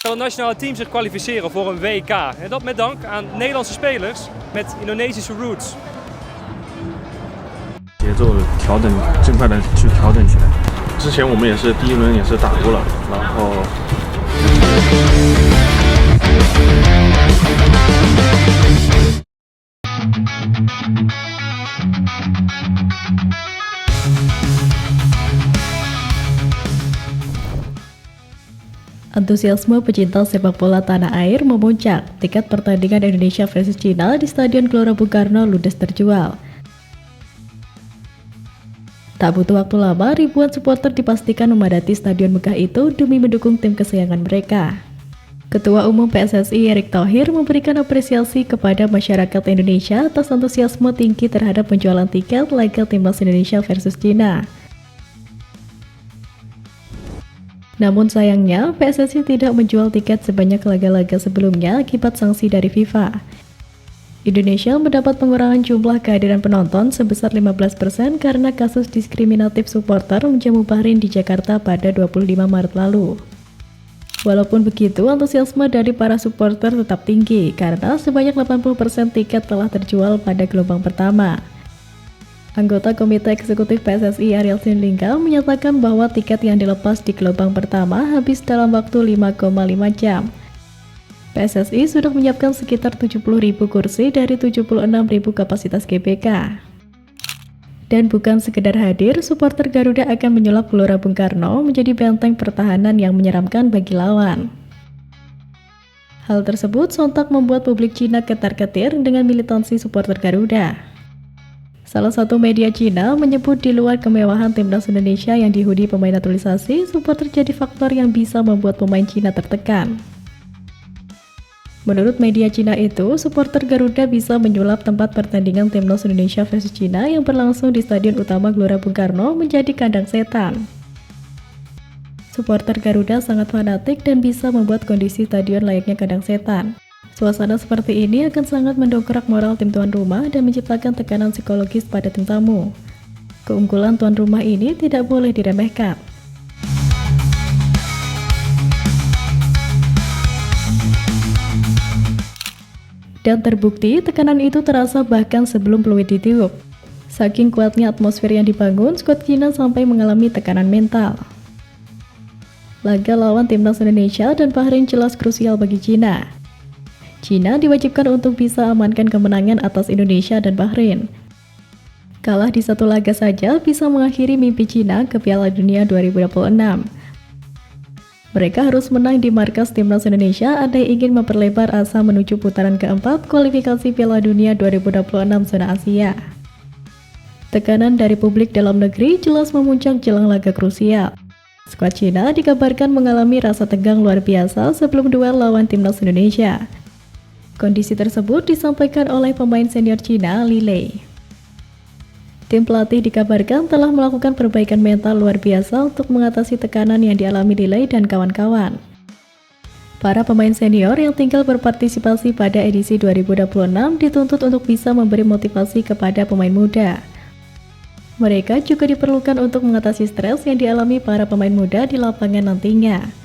Het nationale team zich kwalificeren voor een WK. En dat met dank aan Nederlandse spelers met Indonesische roots. 节奏调整，尽快的去调整起来。之前我们也是第一轮也是打过了，然后。Antusiasme pecinta sepak bola tanah air memuncak. Tiket pertandingan Indonesia versus Cina di Stadion Gelora Bung Karno ludes terjual. Tak butuh waktu lama, ribuan supporter dipastikan memadati stadion megah itu demi mendukung tim kesayangan mereka. Ketua Umum PSSI Erick Thohir memberikan apresiasi kepada masyarakat Indonesia atas antusiasme tinggi terhadap penjualan tiket laga timnas Indonesia versus Cina. Namun sayangnya, PSSI tidak menjual tiket sebanyak laga-laga sebelumnya akibat sanksi dari FIFA. Indonesia mendapat pengurangan jumlah kehadiran penonton sebesar 15% karena kasus diskriminatif supporter menjamu Bahrain di Jakarta pada 25 Maret lalu. Walaupun begitu, antusiasme dari para supporter tetap tinggi karena sebanyak 80% tiket telah terjual pada gelombang pertama. Anggota Komite Eksekutif PSSI Ariel Sinulinga menyatakan bahwa tiket yang dilepas di gelombang pertama habis dalam waktu 5,5 jam. PSSI sudah menyiapkan sekitar 70.000 kursi dari 76.000 kapasitas GBK. Dan bukan sekedar hadir, supporter Garuda akan menyulap Gelora Bung Karno menjadi benteng pertahanan yang menyeramkan bagi lawan. Hal tersebut sontak membuat publik Cina ketar-ketir dengan militansi supporter Garuda. Salah satu media Cina menyebut di luar kemewahan timnas Indonesia yang dihuni pemain naturalisasi, supporter jadi faktor yang bisa membuat pemain Cina tertekan. Menurut media Cina itu, supporter Garuda bisa menyulap tempat pertandingan timnas Indonesia versus Cina yang berlangsung di Stadion Utama Gelora Bung Karno menjadi kandang setan. Supporter Garuda sangat fanatik dan bisa membuat kondisi stadion layaknya kandang setan. Suasana seperti ini akan sangat mendongkrak moral tim tuan rumah dan menciptakan tekanan psikologis pada tim tamu. Keunggulan tuan rumah ini tidak boleh diremehkan. Dan terbukti tekanan itu terasa bahkan sebelum peluit ditiup. Saking kuatnya atmosfer yang dibangun, skuad Cina sampai mengalami tekanan mental. Laga lawan timnas Indonesia dan Bahrain jelas krusial bagi Cina. Cina diwajibkan untuk bisa amankan kemenangan atas Indonesia dan Bahrain. Kalah di satu laga saja bisa mengakhiri mimpi Cina ke Piala Dunia 2026. Mereka harus menang di markas timnas Indonesia andai ingin memperlebar asa menuju putaran keempat kualifikasi Piala Dunia 2026 zona Asia. Tekanan dari publik dalam negeri jelas memuncak jelang laga krusial. Skuad Cina dikabarkan mengalami rasa tegang luar biasa sebelum duel lawan timnas Indonesia. Kondisi tersebut disampaikan oleh pemain senior Cina, Li Lei. Tim pelatih dikabarkan telah melakukan perbaikan mental luar biasa untuk mengatasi tekanan yang dialami Li Lei dan kawan-kawan. Para pemain senior yang tinggal berpartisipasi pada edisi 2026 dituntut untuk bisa memberi motivasi kepada pemain muda. Mereka juga diperlukan untuk mengatasi stres yang dialami para pemain muda di lapangan nantinya.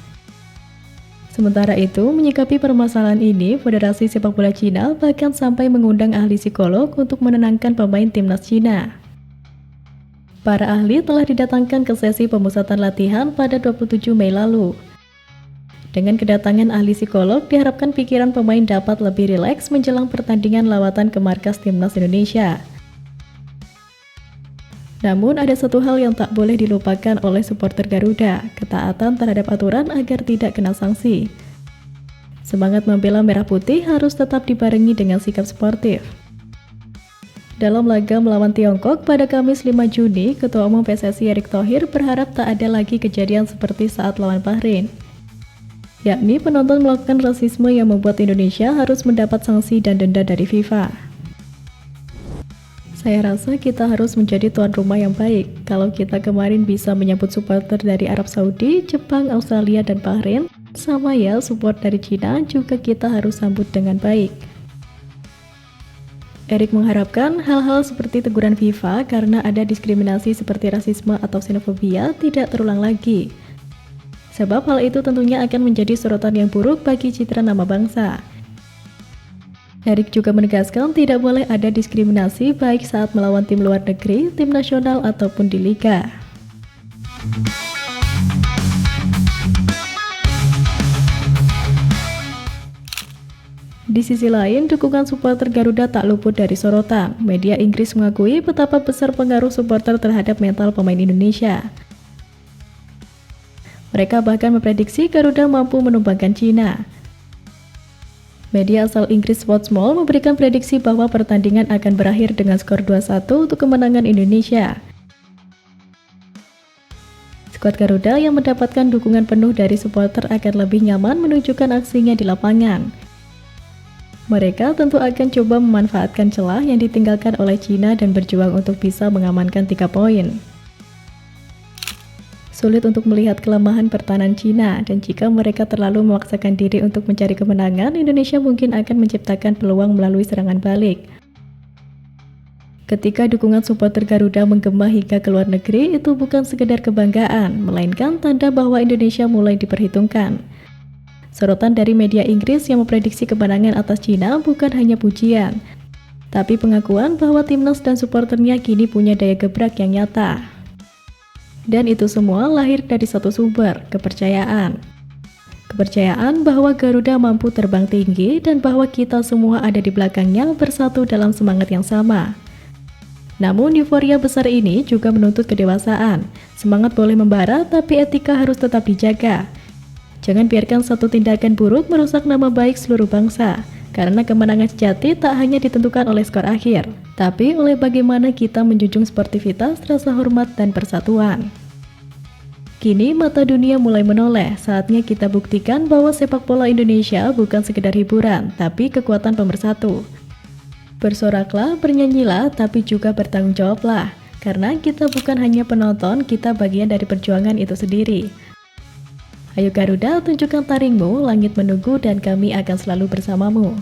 Sementara itu, menyikapi permasalahan ini, Federasi Sepak Bola Cina bahkan sampai mengundang ahli psikolog untuk menenangkan pemain timnas Cina. Para ahli telah didatangkan ke sesi pemusatan latihan pada 27 Mei lalu. Dengan kedatangan ahli psikolog, diharapkan pikiran pemain dapat lebih rileks menjelang pertandingan lawatan ke markas timnas Indonesia. Namun ada satu hal yang tak boleh dilupakan oleh supporter Garuda, ketaatan terhadap aturan agar tidak kena sanksi. Semangat membela merah putih harus tetap dibarengi dengan sikap sportif. Dalam laga melawan Tiongkok pada Kamis 5 Juni, Ketua Umum PSSI Erick Thohir berharap tak ada lagi kejadian seperti saat lawan Bahrain, yakni penonton melakukan rasisme yang membuat Indonesia harus mendapat sanksi dan denda dari FIFA. Saya rasa kita harus menjadi tuan rumah yang baik. Kalau kita kemarin bisa menyambut supporter dari Arab Saudi, Jepang, Australia, dan Bahrain, sama ya support dari Cina juga kita harus sambut dengan baik. Erick mengharapkan hal-hal seperti teguran FIFA karena ada diskriminasi seperti rasisme atau xenofobia tidak terulang lagi. sebab hal itu tentunya akan menjadi sorotan yang buruk bagi citra nama bangsa. Erick juga menegaskan tidak boleh ada diskriminasi baik saat melawan tim luar negeri, tim nasional, ataupun di liga. Di sisi lain, dukungan supporter Garuda tak luput dari sorotan. Media Inggris mengakui betapa besar pengaruh supporter terhadap mental pemain Indonesia. Mereka bahkan memprediksi Garuda mampu menumbangkan Cina. Media asal Inggris Sportsmall memberikan prediksi bahwa pertandingan akan berakhir dengan skor 2-1 untuk kemenangan Indonesia. Skuad Garuda yang mendapatkan dukungan penuh dari supporter akan lebih nyaman menunjukkan aksinya di lapangan. Mereka tentu akan coba memanfaatkan celah yang ditinggalkan oleh Cina dan berjuang untuk bisa mengamankan 3 poin. Sulit untuk melihat kelemahan pertahanan Cina, dan jika mereka terlalu memaksakan diri untuk mencari kemenangan, Indonesia mungkin akan menciptakan peluang melalui serangan balik. Ketika dukungan supporter Garuda menggema hingga ke luar negeri, itu bukan sekedar kebanggaan, melainkan tanda bahwa Indonesia mulai diperhitungkan. Sorotan dari media Inggris yang memprediksi kemenangan atas Cina bukan hanya pujian, tapi pengakuan bahwa timnas dan supporternya kini punya daya gebrak yang nyata. Dan itu semua lahir dari satu sumber, kepercayaan. Kepercayaan bahwa Garuda mampu terbang tinggi dan bahwa kita semua ada di belakangnya bersatu dalam semangat yang sama. Namun euforia besar ini juga menuntut kedewasaan. Semangat boleh membara, tapi etika harus tetap dijaga. Jangan biarkan satu tindakan buruk merusak nama baik seluruh bangsa. Karena kemenangan sejati tak hanya ditentukan oleh skor akhir, tapi oleh bagaimana kita menjunjung sportivitas, rasa hormat, dan persatuan. Kini mata dunia mulai menoleh, saatnya kita buktikan bahwa sepak bola Indonesia bukan sekedar hiburan, tapi kekuatan pemersatu. Bersoraklah, bernyanyilah, tapi juga bertanggung jawablah. Karena kita bukan hanya penonton, kita bagian dari perjuangan itu sendiri. Ayo Garuda, tunjukkan taringmu, langit menunggu dan kami akan selalu bersamamu.